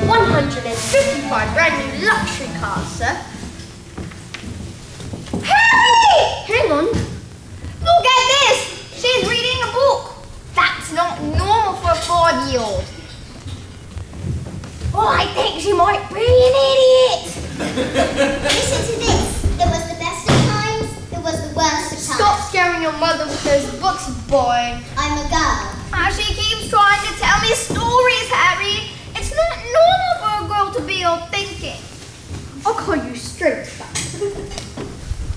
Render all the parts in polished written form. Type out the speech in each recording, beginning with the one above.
155 brand new luxury cars, sir. Harry! Hang on. Look at this! She's reading a book. That's not normal for a 4-year-old. Oh, I think she might be an idiot. Listen to this. There was the best of times, there was the worst of times. Stop scaring your mother with those books, boy. I'm a girl. She keeps trying to tell me stories, Harry. It's not normal for a girl to be all thinking. I'll call you straight back.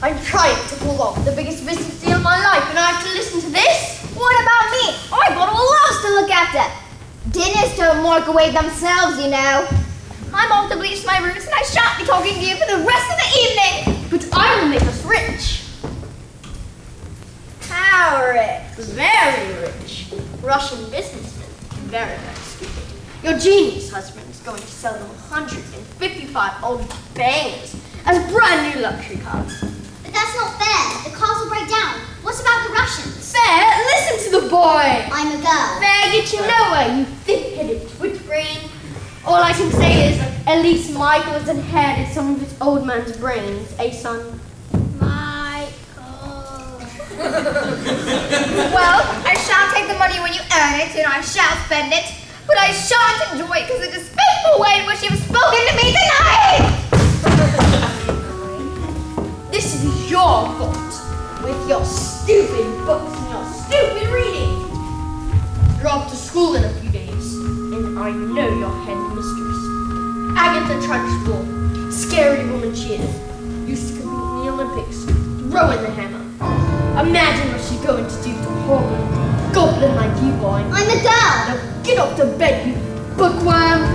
I'm trying to pull off the biggest business deal of my life, and I have to listen to this? What about me? I got all else to look after. Dinners don't work away themselves, you know. I'm off to bleach my roots, and I shan't be talking to you for the rest of the evening. But I will make us rich. How rich? Very rich. Russian businessmen. Very, very stupid. Your genius husband is going to sell them 155 old bangers as brand new luxury cars. But that's not fair. The cars will break down. What about the Russians? Fair? Listen to the boy. I'm a girl. Fair get you nowhere, you thick-headed twitch brain. All I can say is, at least Michael has inherited some of his old man's brains, eh, son? Well, I shall take the money when you earn it, and I shall spend it, but I shan't enjoy it because of the despicable way in which you've spoken to me tonight! This is your fault, with your stupid books and your stupid reading. You're off to school in a few days, and I know your headmistress. Agatha Trunchbull, scary woman she is, used to compete in the Olympics, throwing the hammer. Imagine what she's going to do to a horrible goblin like you, boy. I'm a girl. Now get off to bed, you bookworm.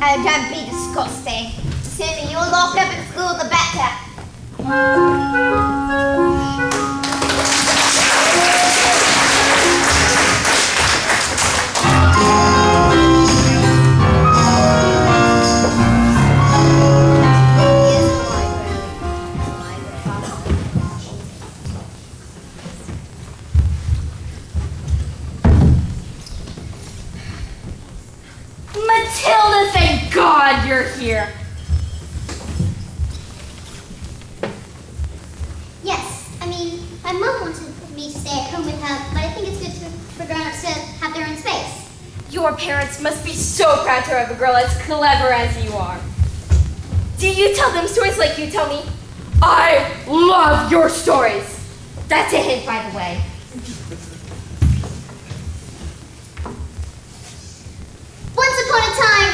Oh, don't be disgusting. The sooner you're locked up in school, the better. Matilda, thank God you're here. Yes, I mean, my mom wanted me to stay at home with her, but I think it's good for grown-ups to have their own space. Your parents must be so proud to have a girl as clever as you are. Do you tell them stories like you tell me? I love your stories. That's a hint, by the way. Once upon a time,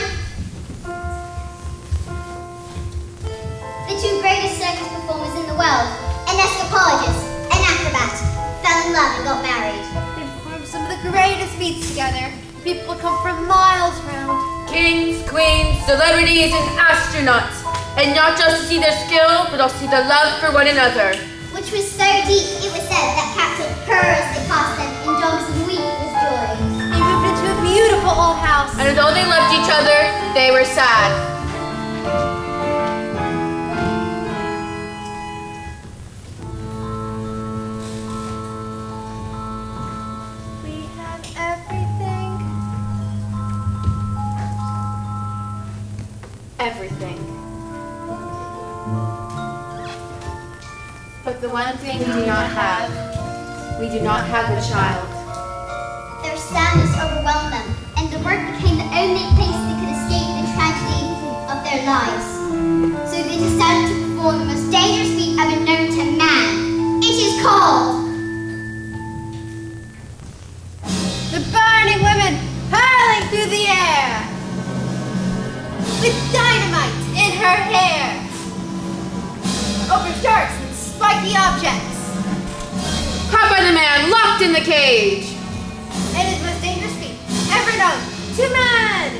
the two greatest circus performers in the world, an escapologist, an acrobat, fell in love and got married. They performed some of the greatest feats together. People come from miles round. Kings, queens, celebrities, and astronauts. And not just to see their skill, but also see their love for one another. Which was so deep, it was said that cats would purr as they passed them and dogs would weep with joy. They moved into a beautiful old house. And although they loved each other, they were sad. We have everything. Everything. But the one thing we do not have a child. Their sadness overwhelmed them, and the work became the only place they could escape the tragedy of their lives. So they decided to perform the most dangerous feat ever known to man. It is called The burning women hurling through the air. With dynamite in her hair. Over sharks and spiky objects. Caught by the man locked in the cage. And his most dangerous feat ever known to man.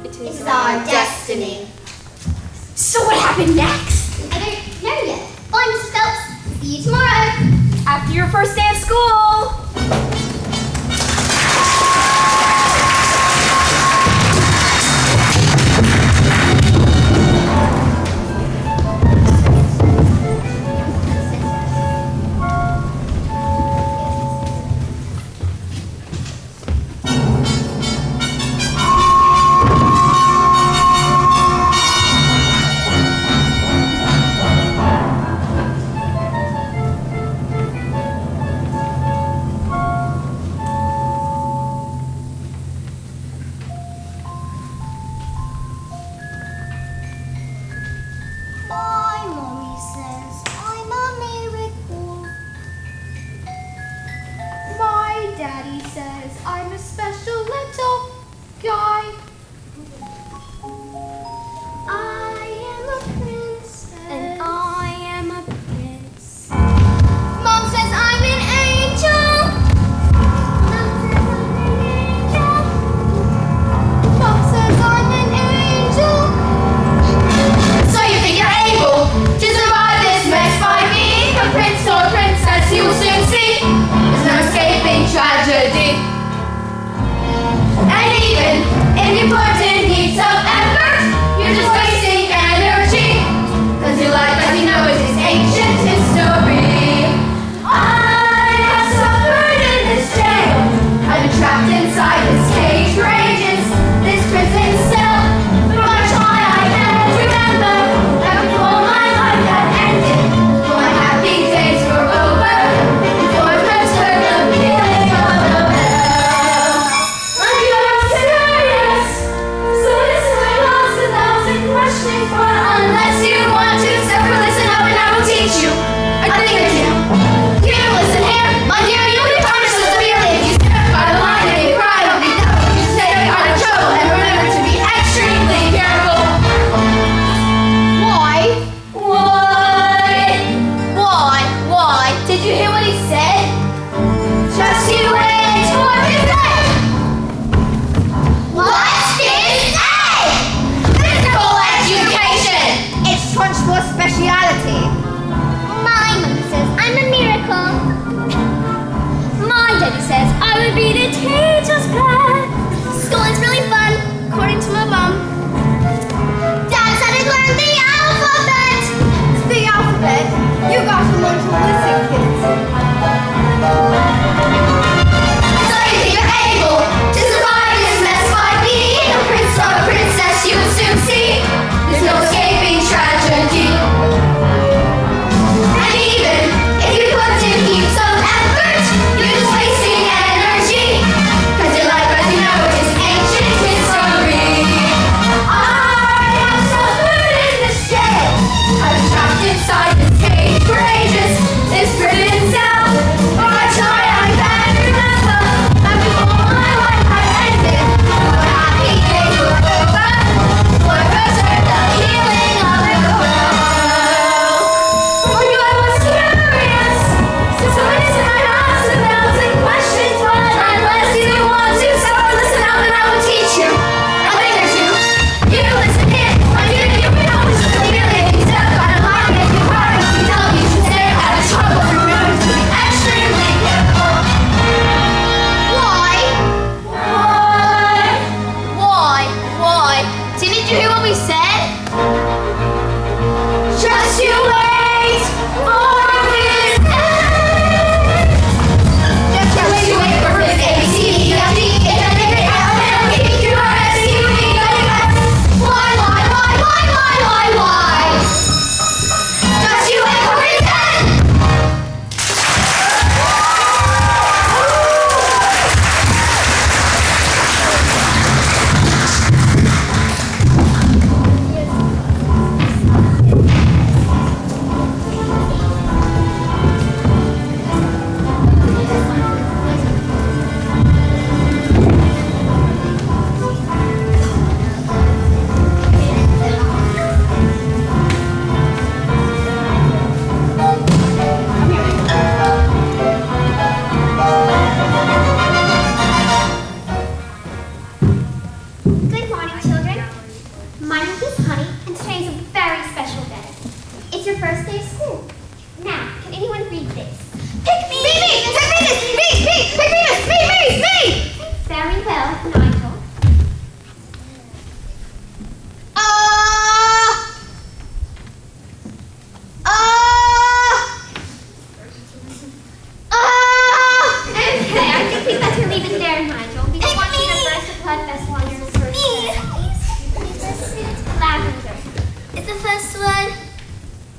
It is our destiny. So what happened next? I don't know yet. Bye, Mrs. Phelps. See you tomorrow. After your first day of school. My mommy says I'm a miracle. My daddy says I'm a special little guy. I am a princess. And I am a prince. Mom says I'm an angel. Mom says I'm an angel. So you think you're able to survive this mess by being a prince or princess? You will soon see there's no escaping tragedy.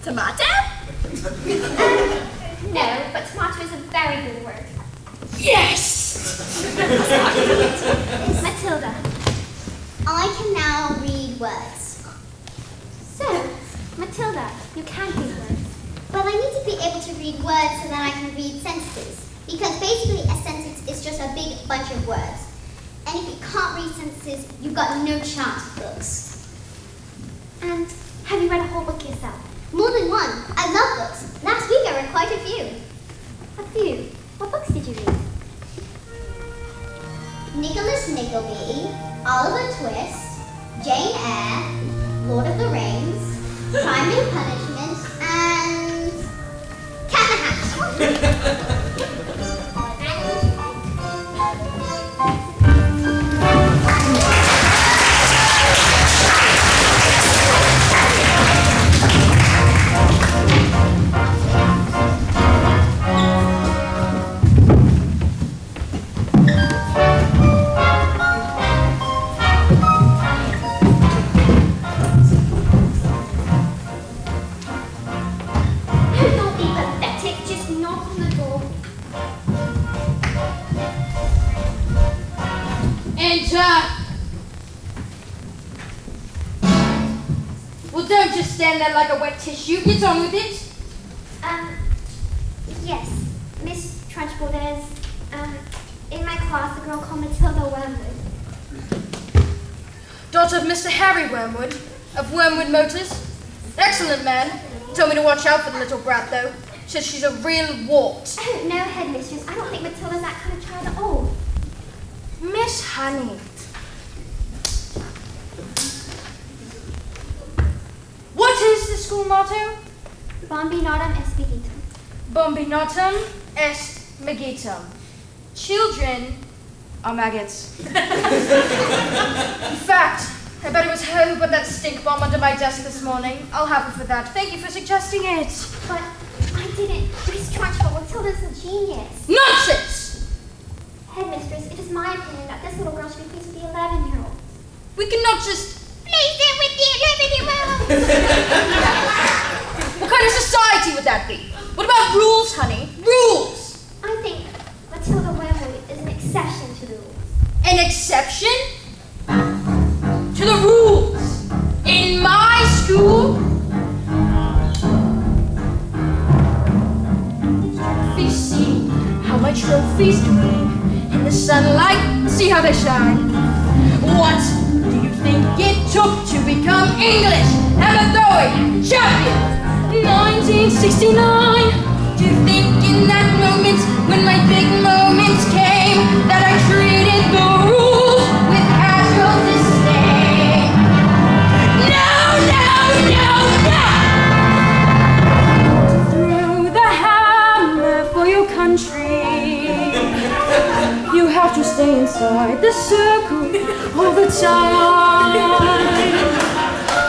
Tomato? No, but tomato is a very good word. Yes! Matilda. I can now read words. So, Matilda, you can read words. Well, I need to be able to read words so that I can read sentences. Because basically a sentence is just a big bunch of words. And if you can't read sentences, you've got no chance with books. And have you read a whole book yourself? More than one. I love books. Last week I read quite a few. A few. What books did you read? Nicholas Nickleby, Oliver Twist, Jane Eyre, Lord of the Rings, Crime and Punishment, and Cat in the Hat. Don't be pathetic. Just knock on the door. Enter. Well, don't just stand there like a wet tissue. Get on with it. Yes. Miss Trunchbull, there's, in my class, a girl called Matilda Wormwood. Daughter of Mr. Harry Wormwood, of Wormwood Motors. Excellent man. Told me to watch out for the little brat, though. Says she's a real wart. Oh, no, headmistress. I don't think Matilda's that kind of child at all. Miss Honey. What is the school motto? Bombi notum est vigitum. Bombinatum est magitum. Children are maggots. In fact, I bet it was her who put that stink bomb under my desk this morning. I'll have her for that. Thank you for suggesting it. But I didn't. Miss Trunchbull, Matilda's a genius. Nonsense! Headmistress, it is my opinion that this little girl should be pleased with the 11-year-old. We cannot just... Pleased with the 11-year-old! What kind of society would that be? What about rules, honey? Rules! I think Matilda Wormwood is an exception to the rules. An exception to the rules. In my school... Trophies, see how my trophies gleam in the sunlight. See how they shine. What do you think it took to become English hammer throwing champion? 1969. Do you think in that moment, when my big moment came, that I treated the rules with casual disdain? No, no, no, no! Throw the hammer for your country. You have to stay inside the circle all the time.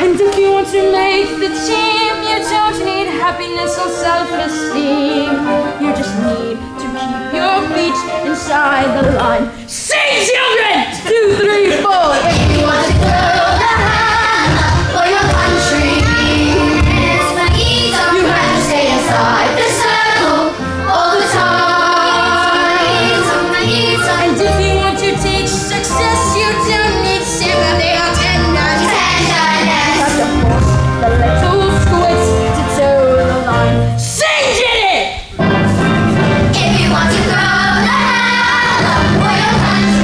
And if you want to make the team, you don't need happiness or self-esteem. You just need to keep your feet inside the line. Sing, children! 2, 3, 4. If you want to throw the hammer for your country, you have to stay inside the circle all the time. And if you want to teach success, you don't need sympathy or tenderness. Have to force the little squits to toe the line. Sing, Jenny! If you want to throw the hammer for your country,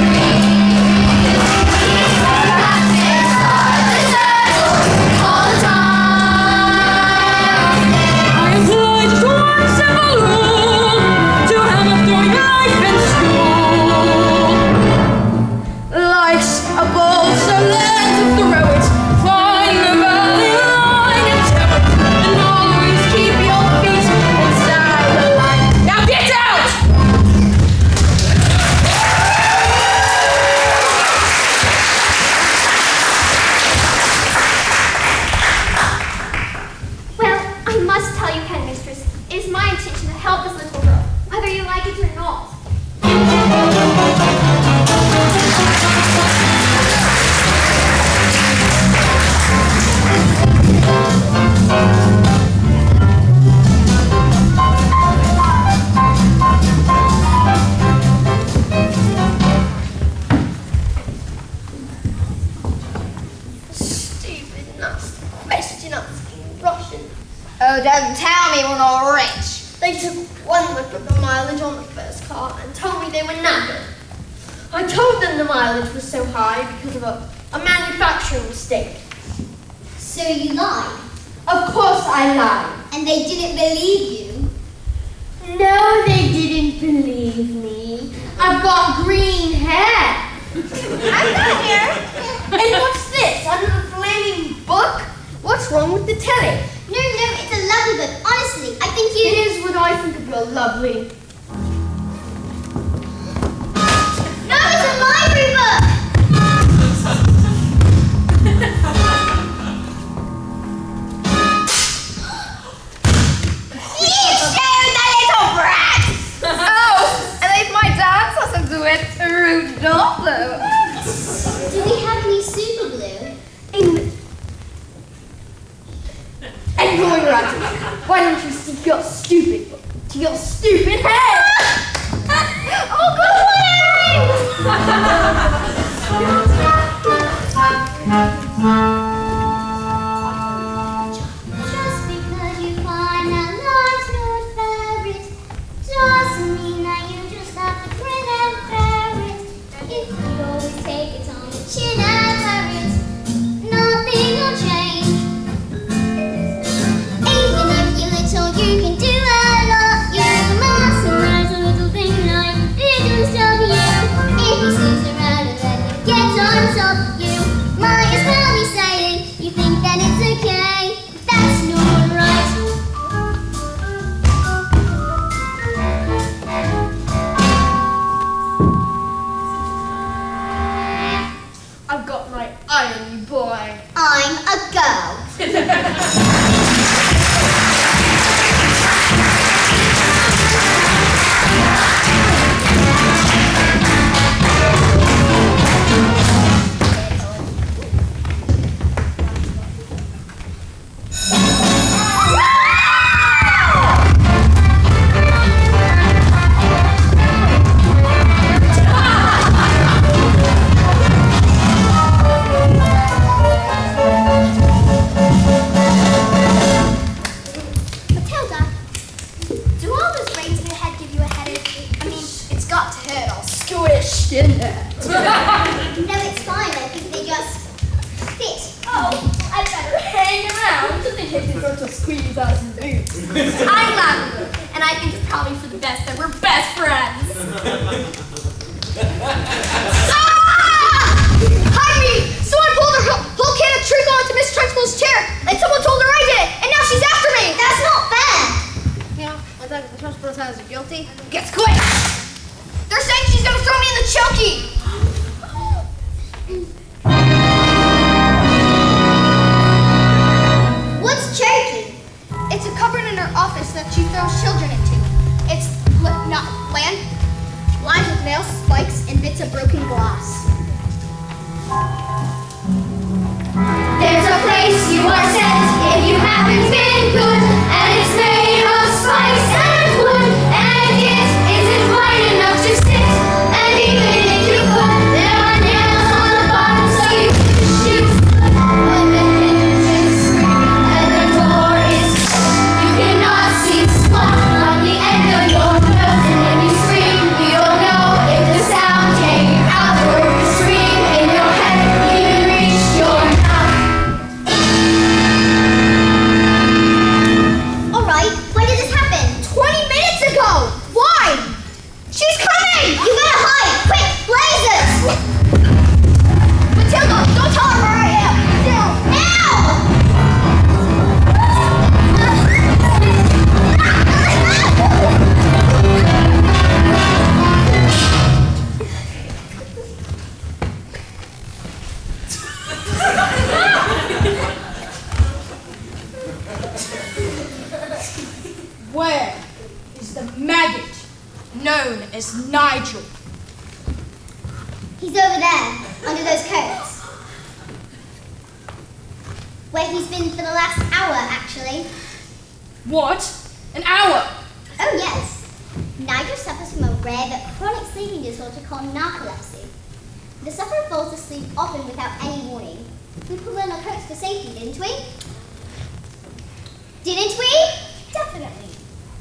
don't tell me we're not rich. They took one look at the mileage on the first car and told me they were knackered. I told them the mileage was so high because of a manufacturing mistake. So you lied, Of course I lied. and they didn't believe you. No, they didn't believe me. I've got green hair. I'm not here. And what's this? Under the flaming book? What's wrong with the telly? No, it's a lovely book. Honestly, I think you... It is what I think of your lovely. No, it's a library book! You showed the little brat! Oh, and if my dad doesn't do it, Rudolph. Do we have any super glue? And going around, why don't you stick your stupid book to your stupid head? Oh, Just because you find that life's your favorite doesn't mean that you just have to grin and bear it. If you always take it on the chin and wear it, nothing will change. Even if you're little, you can do a lot. You must a little thing like little stuff you. If he sits around and then he gets on top of you, might as well be saying you think that it's okay. That's not right. I've got my eye on you, boy. I'm a girl. Matilda, do all those rays in your head give you a headache? I mean, It's got to hurt all squished in there. no, it's fine. I think they just fit. Oh, I better hang around just in case it starts to squeeze out some boobs. I'm lavender, and I think it's probably for the best that we're best friends. Hide me! Someone pulled her whole can of treacle onto Miss Trunchbull's chair, and someone told her I did it, and now she's after me! That's not fair. Yeah, I think the Trunchbull says you're guilty. Gets quick! They're saying she's gonna throw me in the chokey! What's choking? It's a cupboard in her office that she throws children into. It's not land, lined with nails, spikes, and bits of broken glass. There's a place you are sent if you haven't been good, and it's made of spice and wood, and it isn't wide enough to sit. And even if you could, there are nails on the bottom, so you can shoot. When the hinges scream and the door is closed, you cannot see squat on the end of your nose. And when you scream, you don't know if the sound came out or if the scream in your head even reached your mouth. Alright, when did this happen? 20 minutes ago! Why? She's coming! You better hide! Quick, blazes! Matilda, don't tell her where I am! Where is the maggot known as Nigel? He's over there, under those coats. Where he's been for the last hour, actually. What? An hour? Oh, yes. Nigel suffers from a rare but chronic sleeping disorder called narcolepsy. The sufferer falls asleep often without any warning. We put on our coats for safety, didn't we? Didn't we? Definitely.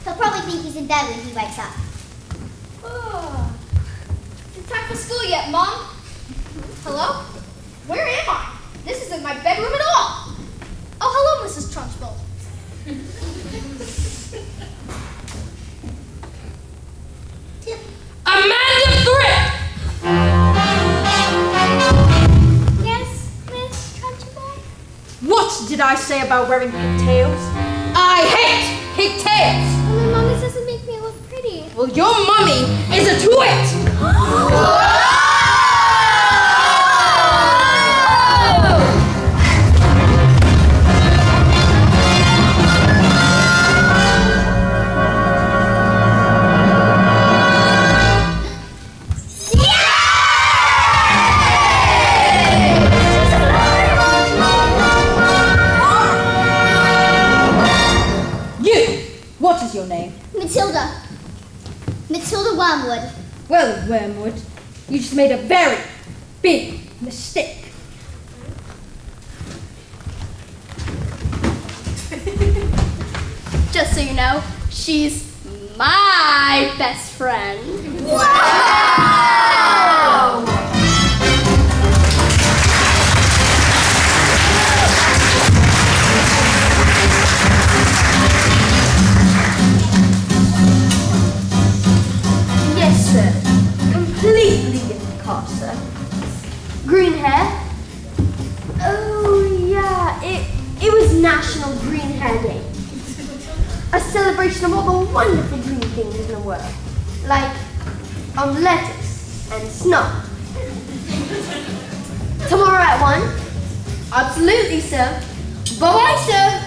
He'll probably think he's in bed when he wakes up. Oh. Is it time for school yet, Mom? Hello? Where am I? This isn't my bedroom at all. Oh, hello, Mrs. Trunchbull. Amanda Thrift! Yes, Miss Trunchbull? What did I say about wearing pigtails? I hate pigtails! Well, my mommy doesn't make me look pretty. Well, your mummy is a twit! What is your name? Matilda. Matilda Wormwood. Well, Wormwood, you just made a very big mistake. Just so you know, she's my best friend. Wow! Yes, sir. Completely different cast, sir. Green hair? Oh, yeah, it was National Green Hair Day. A celebration of all the wonderful green things in the world. Like lettuce and snow. Tomorrow at 1? Absolutely, sir. Bye-bye, sir.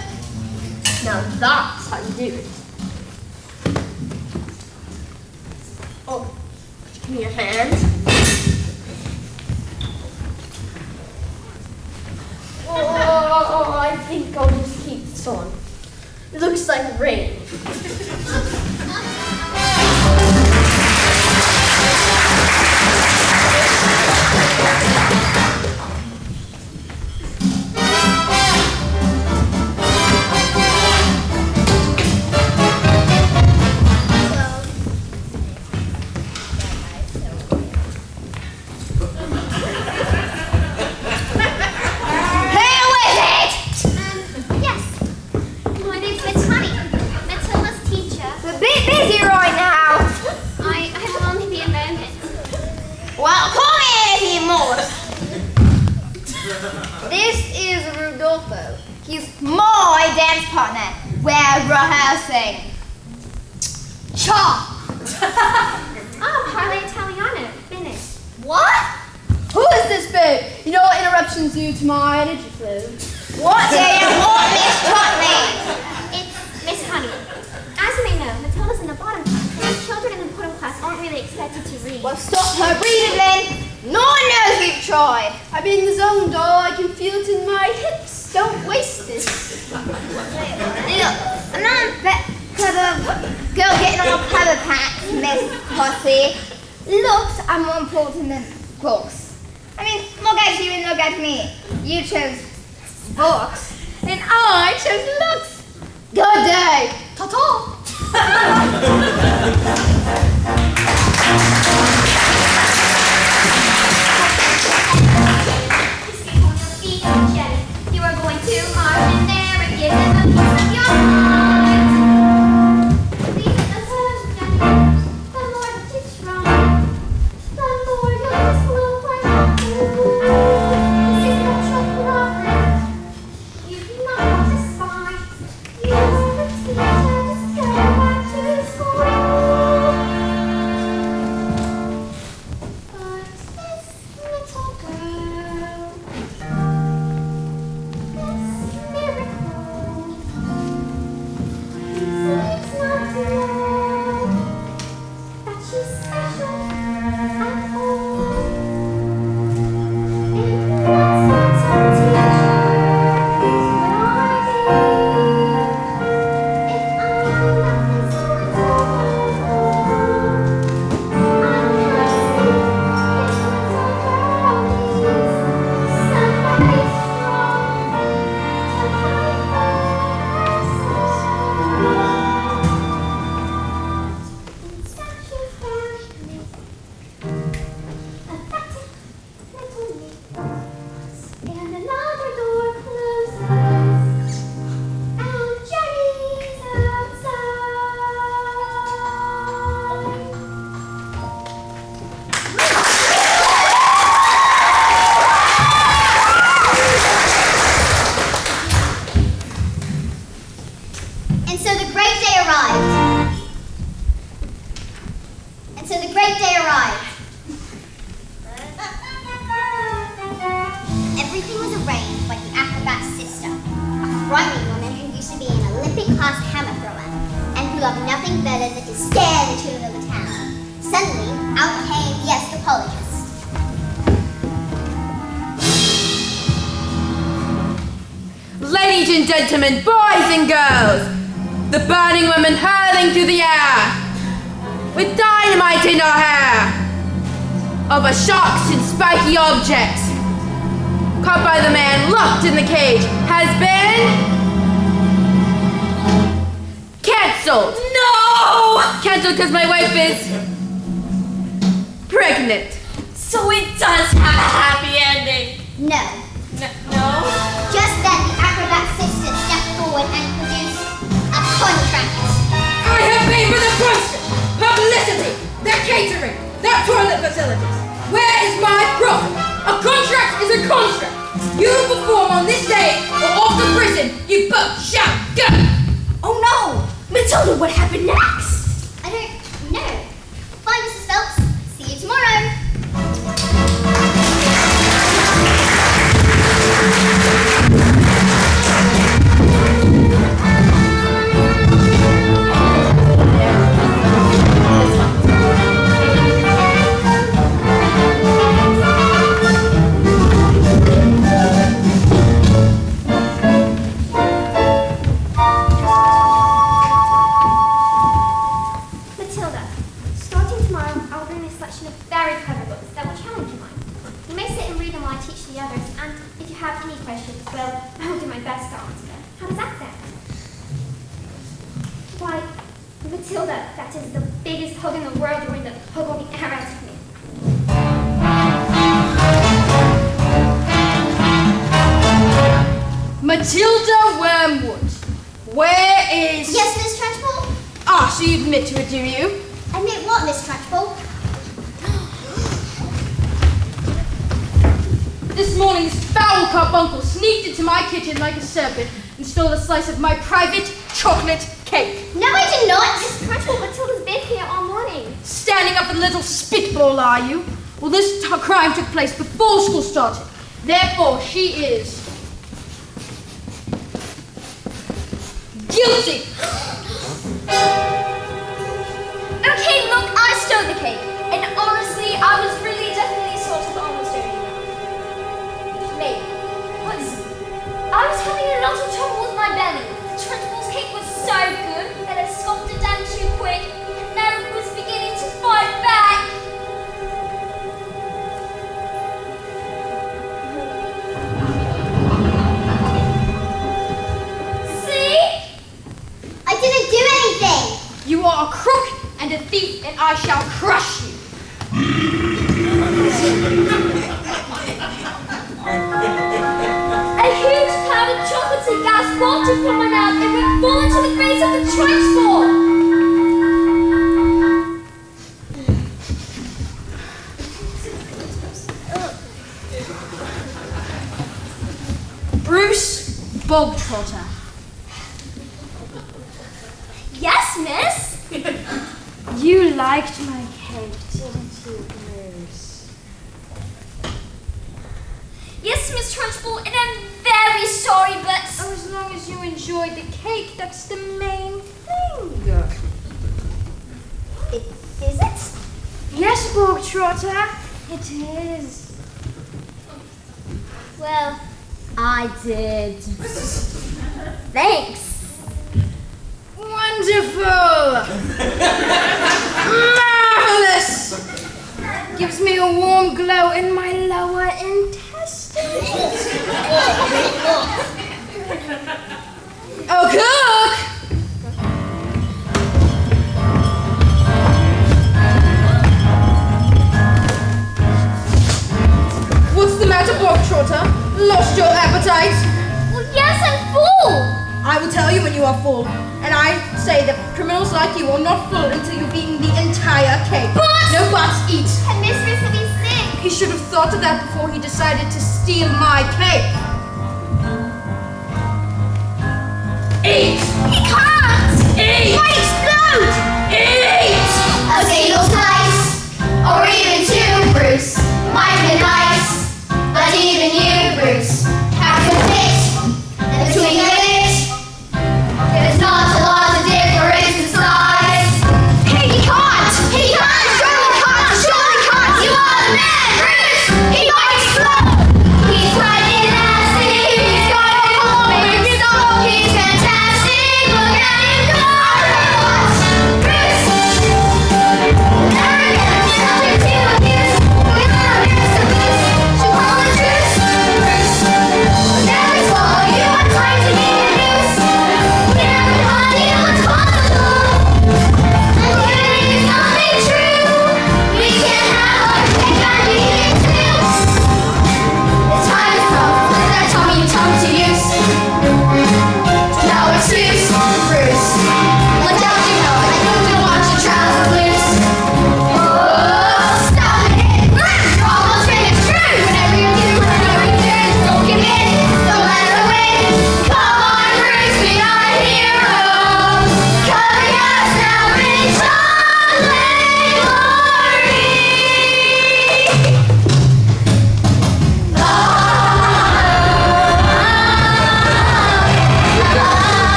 Now that's how you do it. Oh, give me your hand. Oh, I think I'll just keep this on. It looks like rain. He's my dance partner. We're rehearsing. Cha! Oh, Parley Italiano. Finished. What? Who is this babe? You know what interruption's due to my energy flow. What do you want, Miss Putney? It's Miss Honey. As you may know, Matilda's in the bottom class, and children in the bottom class aren't really expected to read. Well, stop her reading then. No one knows we've tried. I'm in the zone, doll. I can feel it in my hips. Don't waste it. Look, I'm not a clever girl getting on a clever patch, Miss Pussy. Looks are more important than books. I mean, look at you and look at me. You chose books, and I chose looks. Good day. Ta-ta. You are going to march in there and give them a piece of your heart. These are the words, the Lord is strong. The Lord is will fight through. This is the chocolate offering. You do not want to spy. You are the teacher, just go back to school. But this little girl, And so the great day arrived. Everything was arranged by the acrobat's sister, a frightening woman who used to be an Olympic-class hammer thrower, and who loved nothing better than to scare the children of the town. Suddenly, out came the escapologist. Ladies and gentlemen, boys and girls, the burning woman hurling through the air, with dynamite in her hair, over sharks and spiky objects, caught by the man locked in the cage, has been cancelled. No! Cancelled because my wife is pregnant. So it does have a happy ending. No. No? Just then, the acrobat's sister stepped forward and produced a contract. I have paid for the poster, publicity, the catering, the toilet facilities. Where is my profit? A contract is a contract. You perform on this day or off to prison. You both shall go. Oh no! Matilda, what happened next? I don't know. Bye, Mrs. Phelps. See you tomorrow. Matilda, starting tomorrow, I will bring a selection of very clever books that will challenge your mind. You may sit and read them while I teach the others, and if you have any questions, well, I will do my best to answer them. How does that sound? Why, Matilda, that is the biggest hug in the world. You're going to hug all the air out of me. Matilda Wormwood, where is... Yes, Miss Trunchbull? Ah, so you admit to it, do you? Admit what, Miss Trunchbull? This morning's foul carbuncle sneaked into my kitchen like a serpent and stole a slice of my private chocolate cake. No, I did not. Miss Trunchbull, Matilda's been here all morning. Standing up a little spitball, are you? Well, this crime took place before school started. Therefore, she is... guilty! Okay, look, I stole the cake. And honestly, I was really definitely sort of almost dirty now. Maybe. But I was having a lot of trouble with my belly. Trunchbull's cake was so good that I scoffed it down too quick, and now it was beginning to fight back. See? I didn't do anything. You are a crook and a thief, and I shall crush you. A huge cloud of chocolatey gas bolted from my mouth and went full into the face of the Trunchbull. Bruce Bogtrotter. Yes, miss. You liked my cake, didn't you, Bruce? Yes, Miss Trunchbull, and I'm very sorry, but... Oh, as long as you enjoyed the cake, that's the main thing. Is it? Yes, Bogtrotter, it is. Well, I did. Thanks. Wonderful! Marvelous! Gives me a warm glow in my lower intestines. Oh, cook! What's the matter, Bogtrotter? Lost your appetite? Well, yes, I'm full. I will tell you when you are full, and I say that criminals like you are not full until you've eaten the entire cake. But- No buts, eat! Her mistress will be sick. He should have thought of that before he decided to steal my cake. Eat! He can't. Eat! Might explode. Eat! A single slice.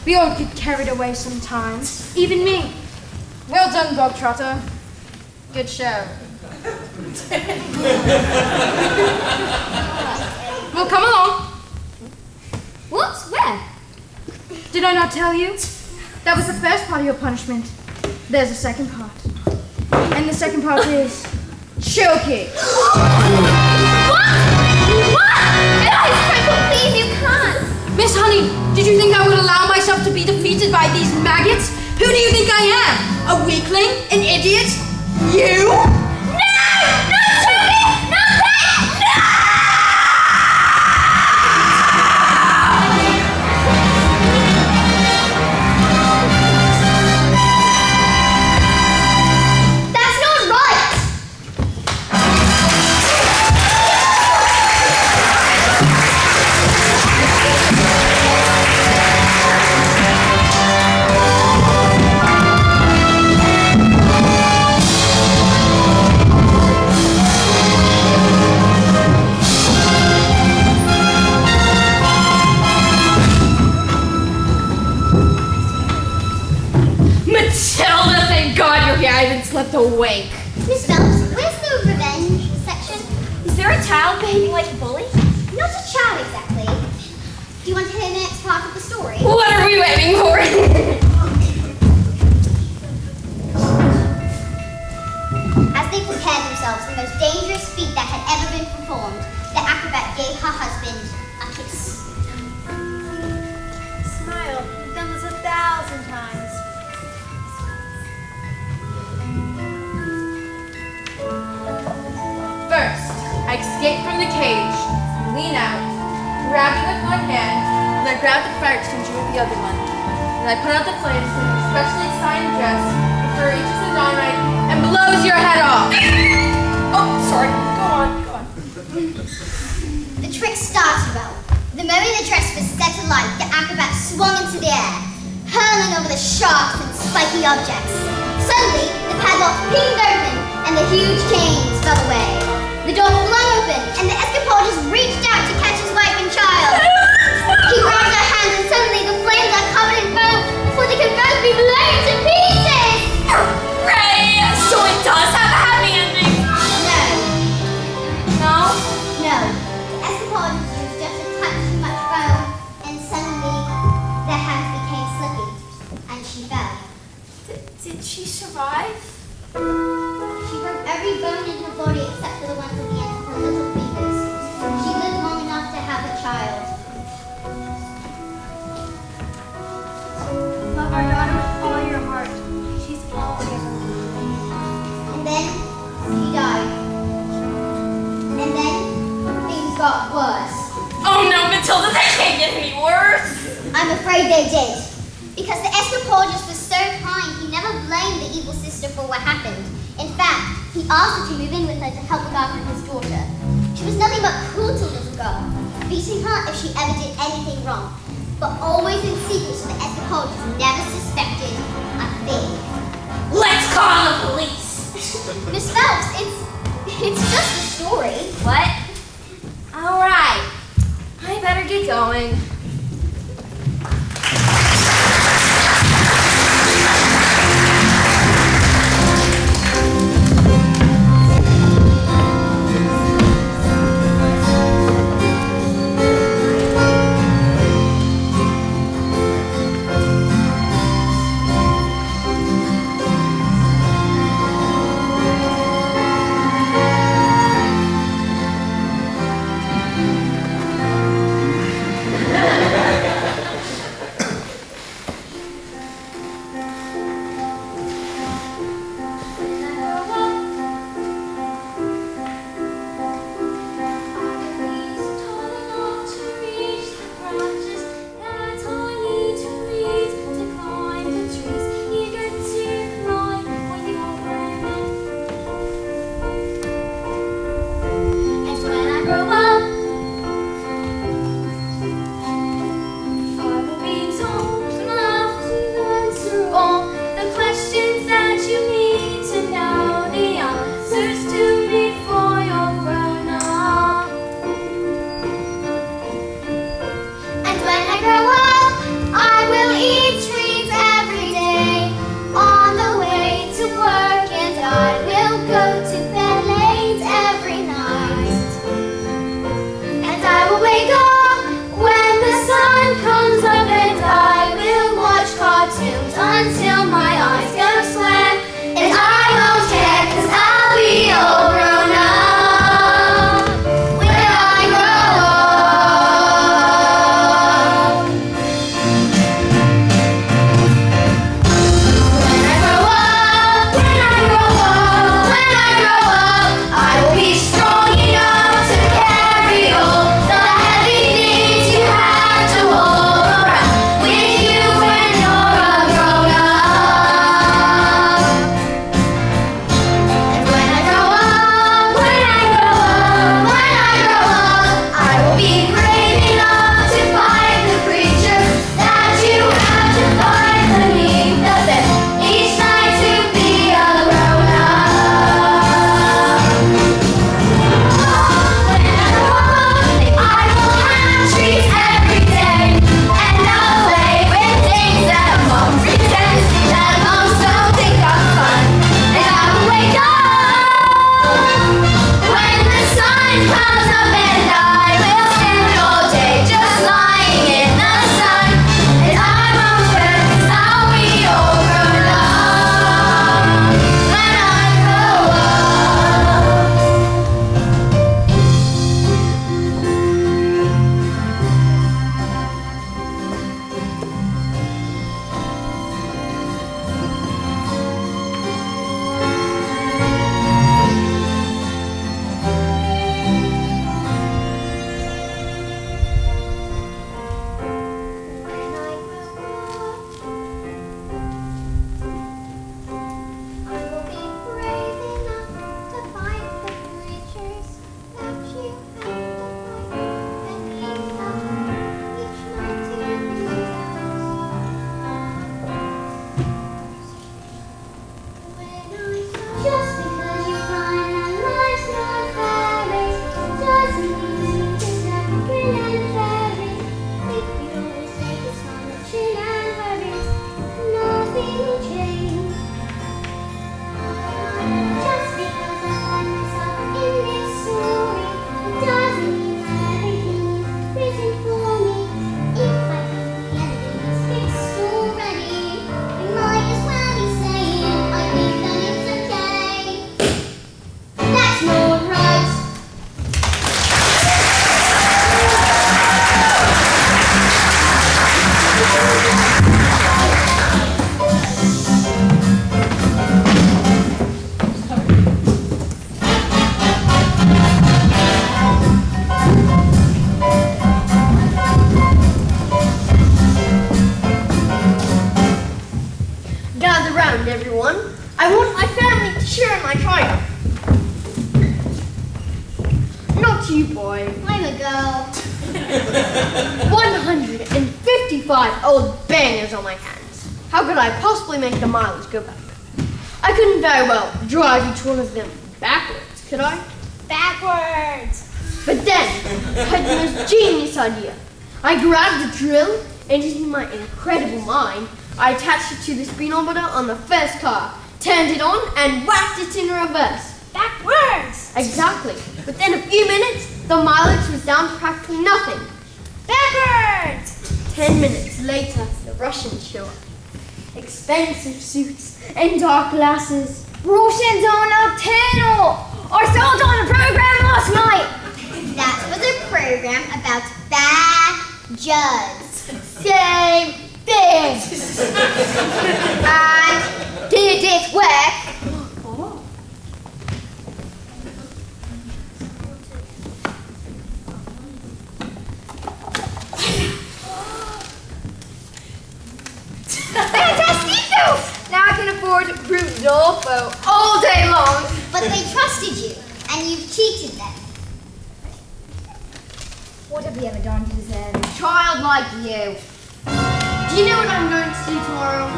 We all get carried away sometimes. Even me. Well done, Bogtrotter. Good show. Well, come along. What? Where? Did I not tell you? That was the first part of your punishment. There's a second part. And the second part is choking. What? Guys, Franco, please, you can't. Miss Honey, did you think I would allow myself to be defeated by these maggots? Who do you think I am? A weakling? An idiot? You? No! No, Toby! No, Pet! No! That's not right! Matilda, thank God you're here. I haven't slept a wink. Miss Phelps, where's the revenge section? Is there a child behaving like a bully? Not a child exactly. Do you want to hear the next part of the story? What are we waiting for? As they prepared themselves for the most dangerous feat that had ever been performed, the acrobat gave her husband a kiss. Smile. You've done this 1,000 times. First, I escape from the cage, lean out, grab you with one hand, and I grab the fire extinguisher with the other one. And I put out the flames with a specially designed dress, for each of the dynamite, and blows your head off. Oh, sorry. Go on. The trick started well. The moment the dress was set alight, the acrobat swung into the air, hurling over the sharp and spiky objects. Suddenly, the padlock pinged open, and the huge chains fell away. The door flung open, and the escapologist reached out to catch his wife and child. He grabbed her hands, and suddenly the flames are covered in foam before they could both be blown to pieces! Hooray! So it does have a happy ending. No, No? no. The escapologist used just a touch too much foam, and suddenly their hands became slippy, and she fell. Did she survive? She broke every bone in her body except for the ones at the end of her little fingers. She lived long enough to have a child. Love our daughter with all your heart. She's all yours. And then he died. And then things got worse. Oh no, Matilda, that can't get any worse. I'm afraid they did. Because the escapologist was so kind, he never blamed the evil sister for what happened. In fact, he asked her to move in with her to help look after his daughter. She was nothing but cruel to the little girl, beating her if she ever did anything wrong, but always in secret so the escapologist never suspected a thing. Let's call the police. Miss Phelps, it's just a story. What? All right. I better get going. will go to bed late every night. And I will wake up when the sun comes up, and I will watch cartoons until my eyes go swell. And I won't care, 'cause I'll be all grown up when I grow up. When I grow up, when I grow up, when I grow up, I will be strong enough to carry all the heavy things you have to hold around with you when you're a grown up. And when I grow up, when I grow up, when I grow up, I will be brave enough to fight the creatures that you have to fight beneath the bed each night to be a grown up. When I grow up, I will have treats every day, and I'll play with things that mom pretends that moms don't think are fun. And I will wake up when the sun comes up, and I will spend all day just lying in the sun. And I won't care, 'cause I'll be all grown up when I grow up. When I grow up, I will be brave enough to fight the creatures that you have to fight beneath the bed each night to be just because you find that life's not fairies doesn't mean you can never get any fairies. If you always take it on the chin and hurries, nothing will change. Just because I find myself in this story doesn't mean that everything is written for me. If I think the ending is fixed already, we might as well be saying I think that it's okay. That's not right. Gather round, everyone. I want my family to share in my triumph. Not you, boy. I'm a girl. 155 old bangers on my hands. How could I possibly make the mileage go back? I couldn't very well drive each one of them backwards, could I? Backwards. But then, I had the most genius idea. I grabbed the drill, and using my incredible mind, I attached it to the speedometer on the first car, turned it on, and whacked it in reverse. Backwards. Exactly. Within a few minutes, the mileage was down to practically nothing. Backwards. 10 minutes later, the Russians show up. Expensive suits and dark glasses. Russians are nocturnal! I saw it on the program last night! That was a program about badgers. Same thing! And did it work? Fantastico! Now I can afford to prove Dolfo all day long. But they trusted you, and you've cheated them. What have we ever done to deserve a child like you? Do you know what I'm going to do tomorrow?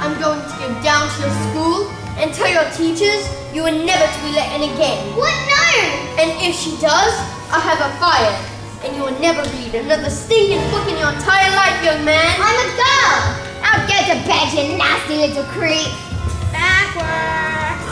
I'm going to go down to your school and tell your teachers you are never to be let in again. What? No! And if she does, I'll have her fired. And you will never read another stinking book in your entire life, young man. I'm a girl. Now get to bed, you nasty little creep! Backwards.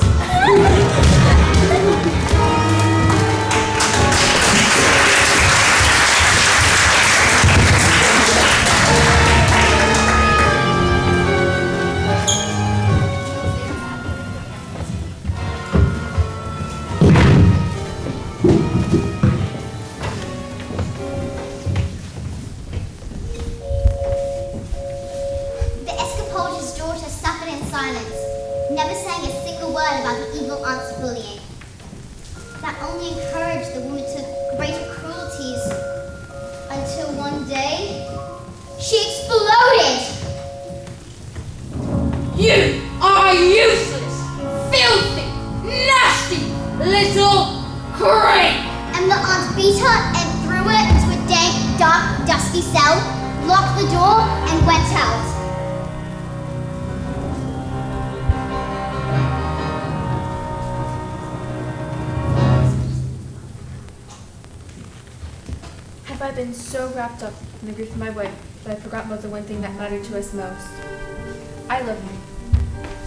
little creep! And the aunt beat her and threw her into a dank, dark, dusty cell, locked the door, and went out. Have I been so wrapped up in the grief of my wife that I forgot about the one thing that mattered to us most? I love you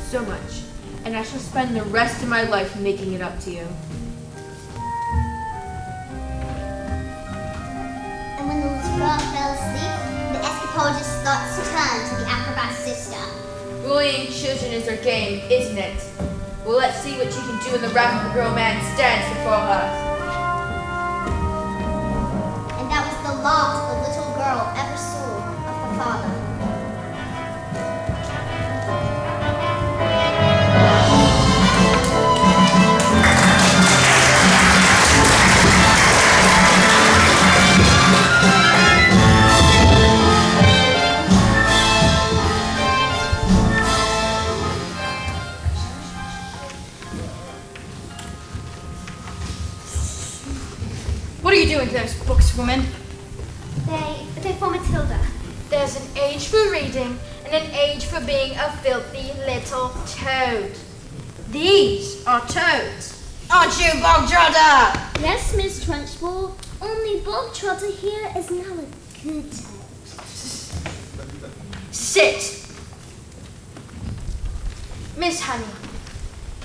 so much, and I shall spend the rest of my life making it up to you. And when the little girl fell asleep, the escapologist thoughts turned to the acrobat's sister. Bullying children is her game, isn't it? Well, let's see what you can do when the wrath of a grown man stands before us. And that was the last the little girl ever saw of her father. What are you doing to those books, woman? They're for Matilda. There's an age for reading and an age for being a filthy little toad. These are toads. Aren't you, Bog Trotter? Yes, Miss Trunchbull. Only Bob Trotter here is now a good toad. Sit. Miss Honey,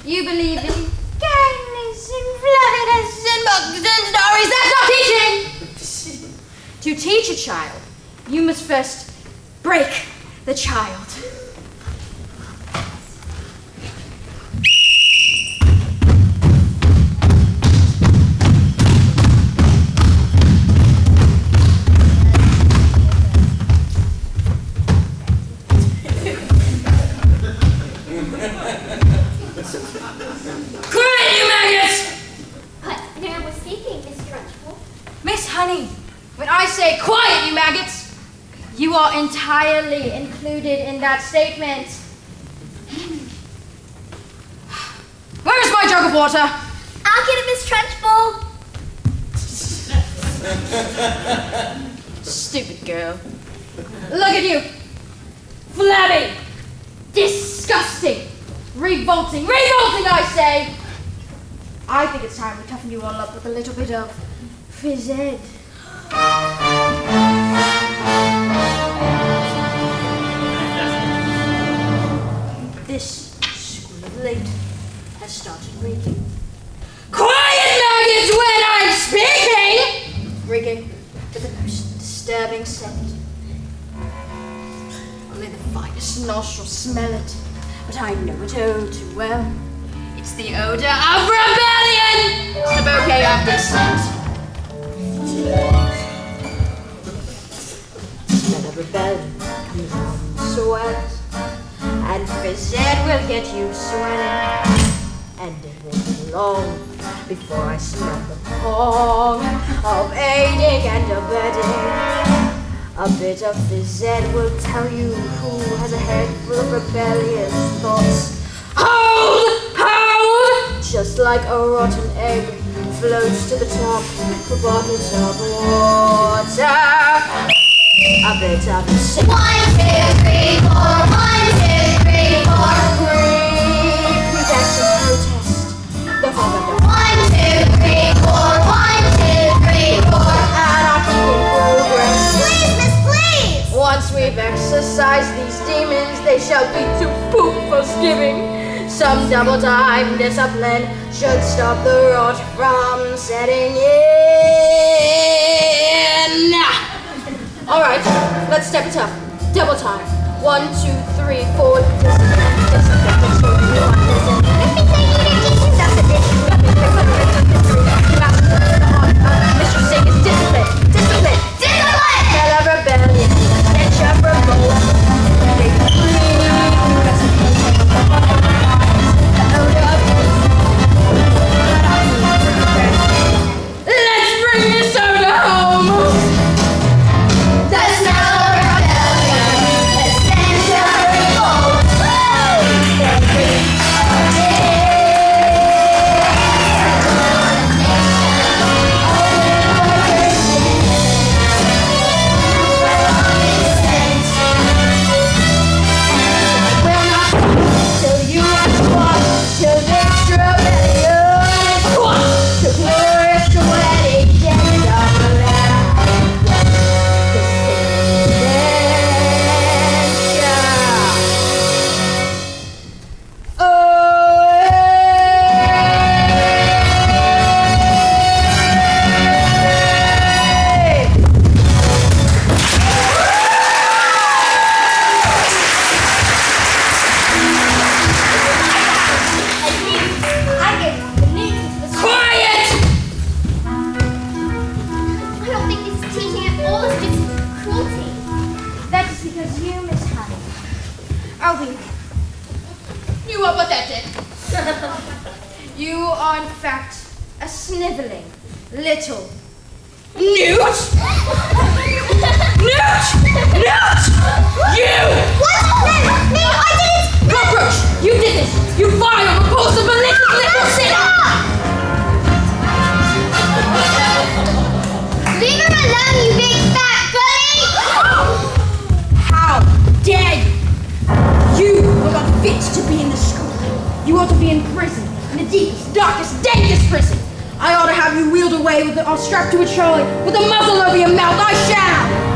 you believe in kindness and fluffiness and books and stories. That's not teaching! To teach a child, you must first break the child. Quiet, you maggots! But no was speaking, Miss Trunchbull. Miss Honey, when I say quiet, you maggots, you are entirely included in that statement. Where is my jug of water? I'll get it, Miss Trunchbull. Stupid girl. Look at you. Flabby. Disgusting. Revolting. Revolting, I say. I think it's time to toughen you all up with a little bit of phys ed. This school of late has started reeking. Quiet, maggots, when I'm speaking! Reeking with the most disturbing scent. Only the finest nostrils smell it, but I know it oh too well. It's the odor of rebellion! It's the bouquet of dissent. Smell of rebellion comes from sweat, and phys ed will get you sweating. And it won't be long before I smell the pong of aiding and abetting. A bit of phys ed will tell you who has a head full of rebellious thoughts. Hold! Hold! Just like a rotten egg floats to the top for bottles of water. A bit of 1, 2, 3, 4. 1, 2, 3, 4. That's a protest. The father. 1, 2, 3, 4. 1, 2, 3, 4. Anarchy in progress. Please, miss, please! Once we've exorcised these demons, they shall be too poop for skimming. Some double-time discipline should stop the rot from setting in. All right, let's step it up. Double time. 1, 2, 3, 4. Mr. Singh is discipline. Discipline. Discipline. Smell of rebellion. Stench of revolt. Let's bring this soda home. The smell of rebellion. The stench of revolt. snivelling little newt? Newt! Newt! You! What? No, me, I didn't! Cockroach! You did this! You vile, repulsive, malicious little sinner! Leave her alone, you big fat bully! How dare you! You are not fit to be in the school. You ought to be in prison, in the deepest, darkest, dangerous prison. I ought to have you wheeled away with or strapped to a trolley with a muzzle over your mouth. I shall!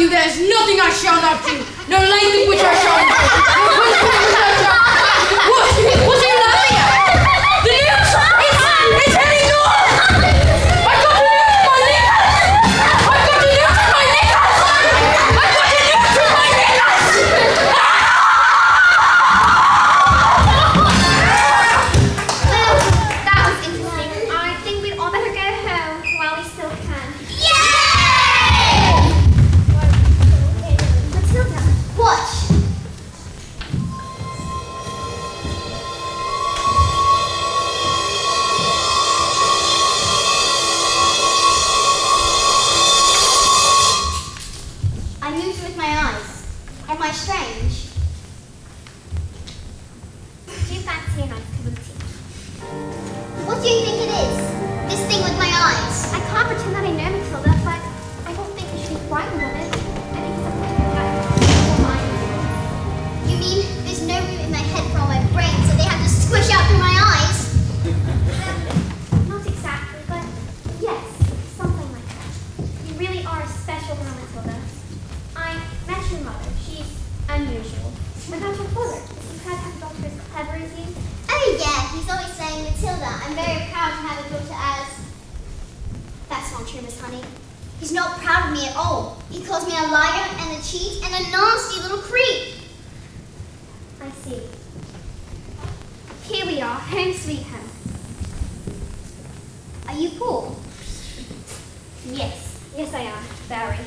There's nothing I shall not do, no length of which I shall not go, no punishment which I shall not. What? What are you laughing at? The news! It's heading north! I've got a noose in my knickers! I've got a noose in my knickers! I've got a noose in my knickers! Well, that was interesting. I think we'd all better go home while we still can. Matilda, Watch! I moved with my eyes. Am I strange? do you fancy a nice cup of tea? What do you think it is? This thing with my eyes. I can't pretend that I know Matilda, but I don't think you should be frightened of it. I think it's a pretty good mind. You mean there's no room in my head for all my brain, so they have to squish out through my eyes? Not exactly, but yes, something like that. You really are a special girl, Matilda. I met your mother. She's unusual. What about your father? Is he proud to have a daughter as clever as you? Oh yeah, he's always saying, Matilda, I'm very proud to have a daughter as... That's not true, Miss Honey. He's not proud of me at all. He calls me a liar and a cheat and a nasty little creep. I see. Here we are, home sweet home. Are you poor? Yes, I am, very.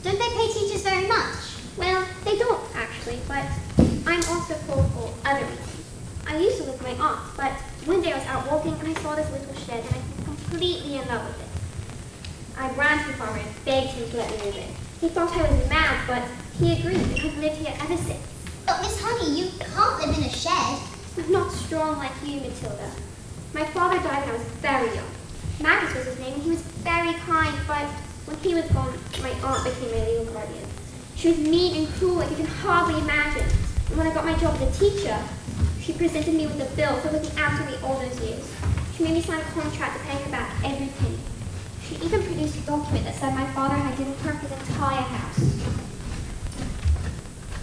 Don't they pay teachers very much? Well, they don't actually, but I'm also poor for other reasons. I used to live with my aunt, but one day I was out walking and I saw this little shed and I fell completely in love with it. I ran to the farmer and begged him to let me move in. He thought I was mad, but he agreed and I've lived here ever since. But Miss Honey, you can't live in a shed. I'm not strong like you, Matilda. My father died when I was very young. Magnus was his name and he was very kind, but when he was gone, my aunt became my legal guardian. She was mean and cruel like you can hardly imagine. And when I got my job as a teacher, she presented me with a bill for looking after me all those years. She made me sign a contract to pay her back every penny. She even produced a document that said my father had given her his entire house.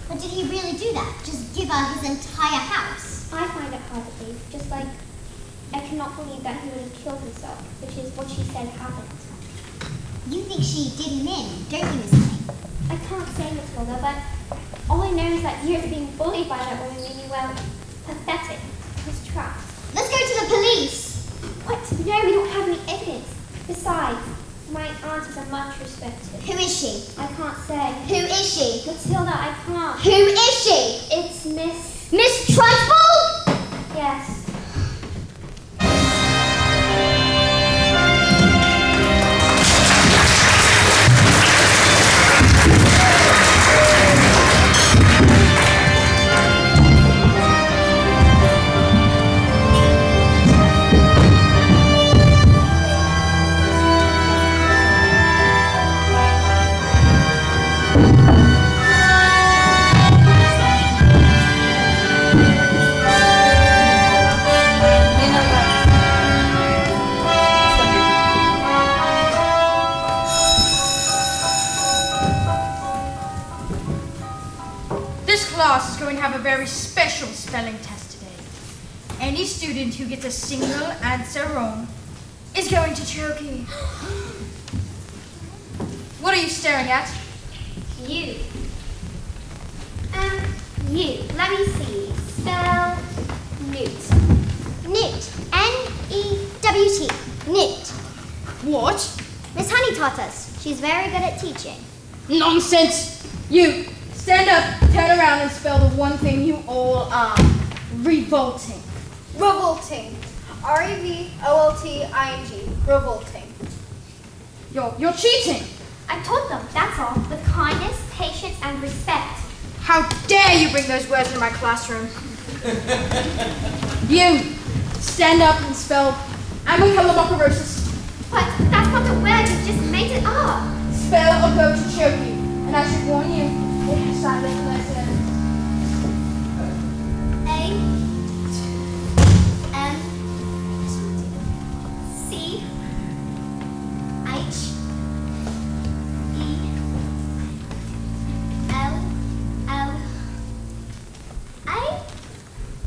But did he really do that? Just give her his entire house? I find it hard to believe, just like I cannot believe that he would have killed himself, which is what she said happened. You think she did him in, don't you, Miss Honey? I can't say, Matilda, but all I know is that years of being bullied by that woman made me, well, pathetic. I was trapped. Let's go to the police. What? No, we don't have any evidence. Besides, my aunt is a much respected. Who is she? I can't say. Who is she? Matilda, I can't. Who is she? It's Miss... Miss Trunchbull? Yes. Class is going to have a very special spelling test today. Any student who gets a single answer wrong is going to choke you. What are you staring at? You. You. Let me see. Spell newt. Newt. N-E-W-T. Newt. What? Miss Honey taught us. She's very good at teaching. Nonsense! You! Stand up, turn around, and spell the one thing you all are. Revolting. Revolting. R-E-V-O-L-T-I-N-G. Revolting. You're cheating! I told them, that's all. With kindness, patience, and respect. How dare you bring those words into my classroom? You! Stand up and spell amicalabocorosis. But that's not the word, you just made it up. Spell or go to choke you. And I should warn you, if you sign this letter. A-M-C-H-E-L-L-A?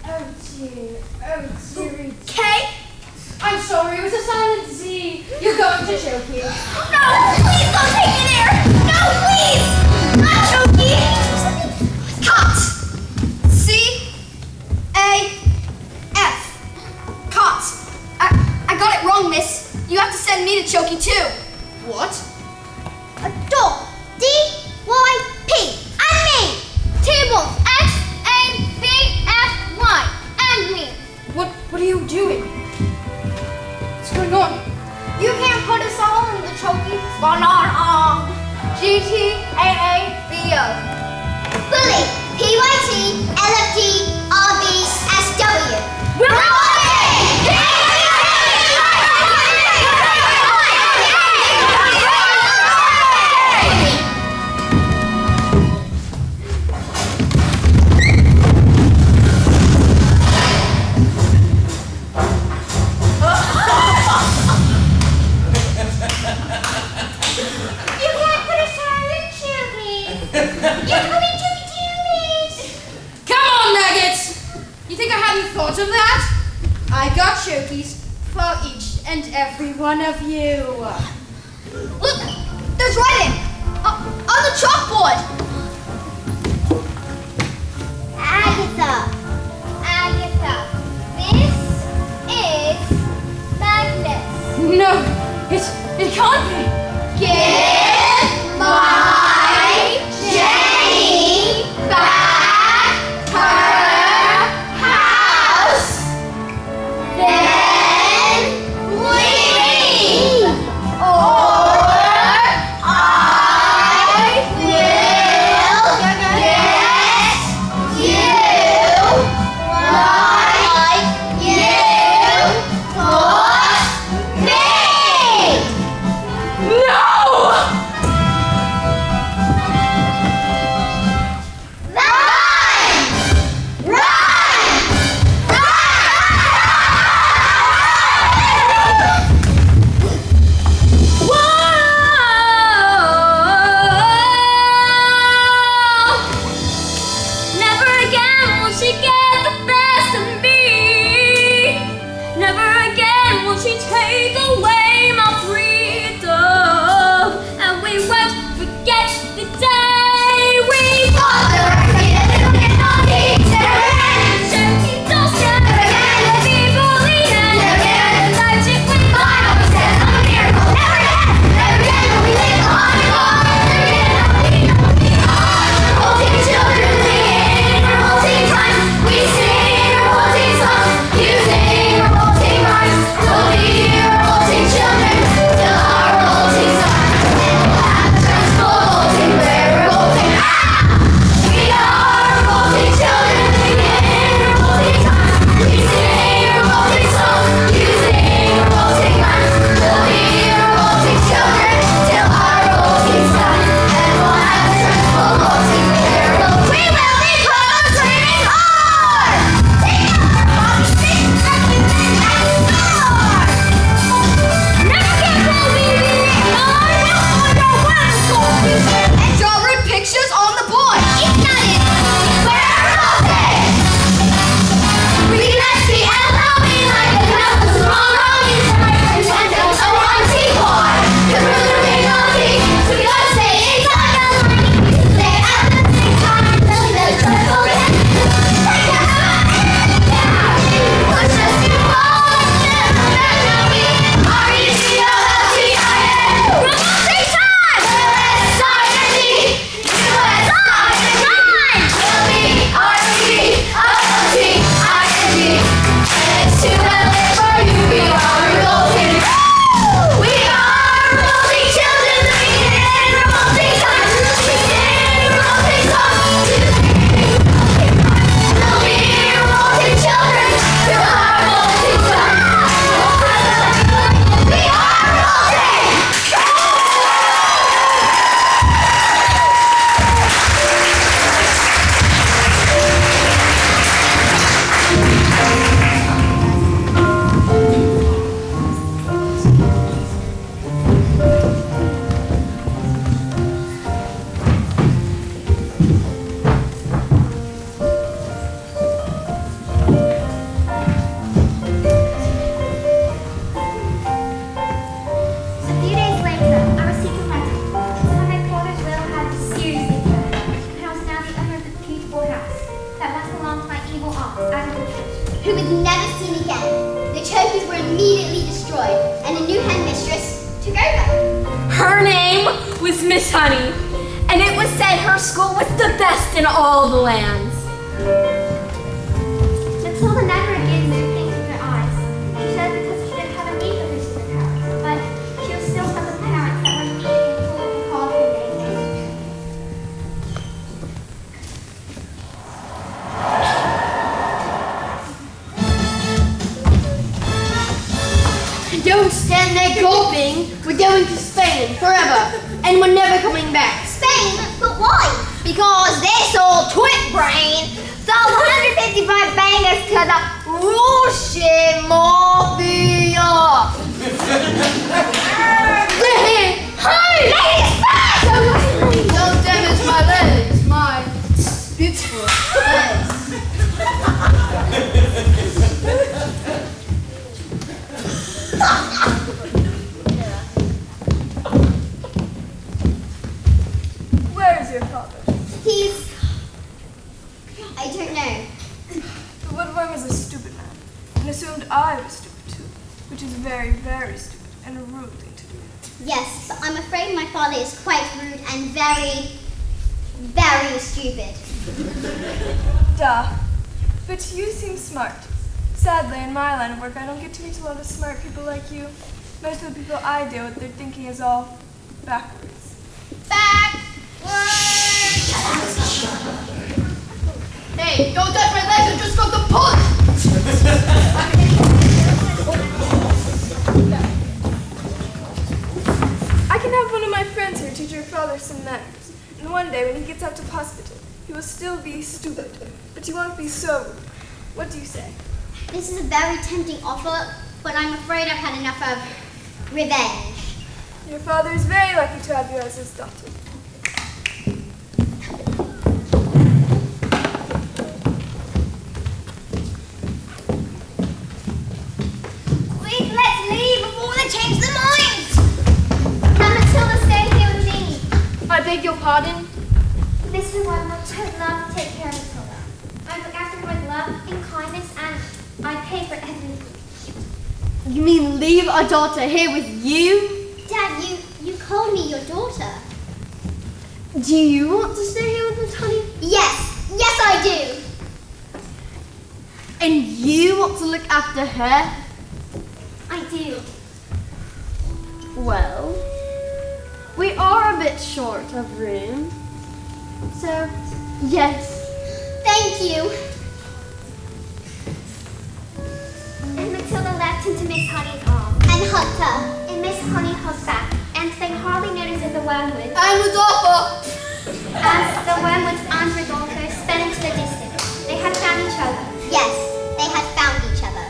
Oh dearie. K? I'm sorry, it was a silent Z. You're going to choke you. No! Please don't take me there! No, please! Not choking! Cut! C-A-F. Cut. I got it wrong, miss. You have to send me to Choky too. What? A dog. D-Y-P. And me. T-Wolf. X-A-B-F-Y. And me. What are you doing? What's going on? You can't put us all in the Choky. Banana. G-T-A-A-B-O. Bully. P-Y-T-L-F-D-R-B-S-W. Come on, Nuggets! You think I hadn't thought of that? I got chokies for each and every one of you. Look, there's There's writing on the chalkboard. Agatha. This is Magnus. No, it can't be. Give my Jenny back her house. Then leave. Or I will get you like you taught me. No! Never again will she get the best of me. Never again will she take away my freedom. And we won't forget the day we fought. Never again, never again, never again, shaking those never again, we'll be bullied and never again, like if we find ourselves on a miracle. Never again, will we leave the heart of God. Never again, revolting children, singing revolting times. We sing revolting songs, you sing revolting rhymes. We'll be revolting children till our revolting sons. And we'll have the church revolting, we're revolting. We are revolting children, singing revolting times. We sing revolting songs, you sing revolting rhymes. We'll be revolting children till our revolting sons. And we'll have the church revolting, we're revolting. We will be promoting hard! Sing our revolting, sing revolting and more! Never get will we be ignored! We'll find our wonderful and Draw rude pictures on the board. If not it, we're revolting! We must be LLB like the couples of all Romans and those of one keyboard. The ruler being naughty, so we gotta say it's on the line. Say it at the same time, telling the truth over it. Take it out and down. Push us to fall, never better we R-E-G-O-L-T-I-N. Revolting time! U.S. R-N-D, U.S. R-N-D. We'll be R-E-G-O-L-T-I-N-D. It's too late for you, we are revolting. We are revolting children, singing in revolting times. We sing revolting songs, you sing revolting rhymes. We'll be revolting children till our revolting sons. We are revolting! A few days later, I received a letter. Some my father's will had seriously failed, and I was now the owner of the beautiful house that once belonged to my evil aunt, Litchfield. Who was never seen again. The trophies were immediately destroyed, and a new headmistress took over. Her name was Miss Honey, and it was said her school was the best in all the lands. Matilda never again moved things with her eyes. She said because she didn't have a need for her superpowers, but she was still have the parents that were needy and full of called her names. Don't stand there gulping. We're going to Spain forever, and we're never coming back. Spain? But why? Because this old twit brain sold 155 bangers to the Russian mafia. Hey, ladies first! Don't damage my legs, my beautiful legs. I don't know. The woodworm is a stupid man, and assumed I was stupid too, which is very, very stupid and a rude thing to do. Yes, but I'm afraid my father is quite rude and very, very stupid. Duh. But you seem smart. Sadly, in my line of work, I don't get to meet a lot of smart people like you. Most of the people I deal with, their thinking is all backwards. Hey, don't touch my legs, I just got the punch! I can have one of my friends here teach your father some manners. And one day, when he gets out of hospital, he will still be stupid, but he won't be so rude. What do you say? This is a very tempting offer, but I'm afraid I've had enough of revenge. Your father is very lucky to have you as his daughter. Quick, let's leave before they change their minds! Can Matilda stay here with me? I beg your pardon? This is what I'd love to take care of Matilda. I look after her with love and kindness, and I pay for everything. You mean leave a daughter here with you? Dad, you called me your daughter. Do you want to stay here with Miss Honey? Yes, I do. And you want to look after her? I do. Well, we are a bit short of room. So, yes. Thank you. And Matilda leapt into Miss Honey's arms, And hugged her. and Miss Honey hugged back, and they hardly noticed as the wormwood, I'm Rodolfo! as the wormwood's arms Rodolfo sped into the distance. They had found each other. Yes, they had found each other.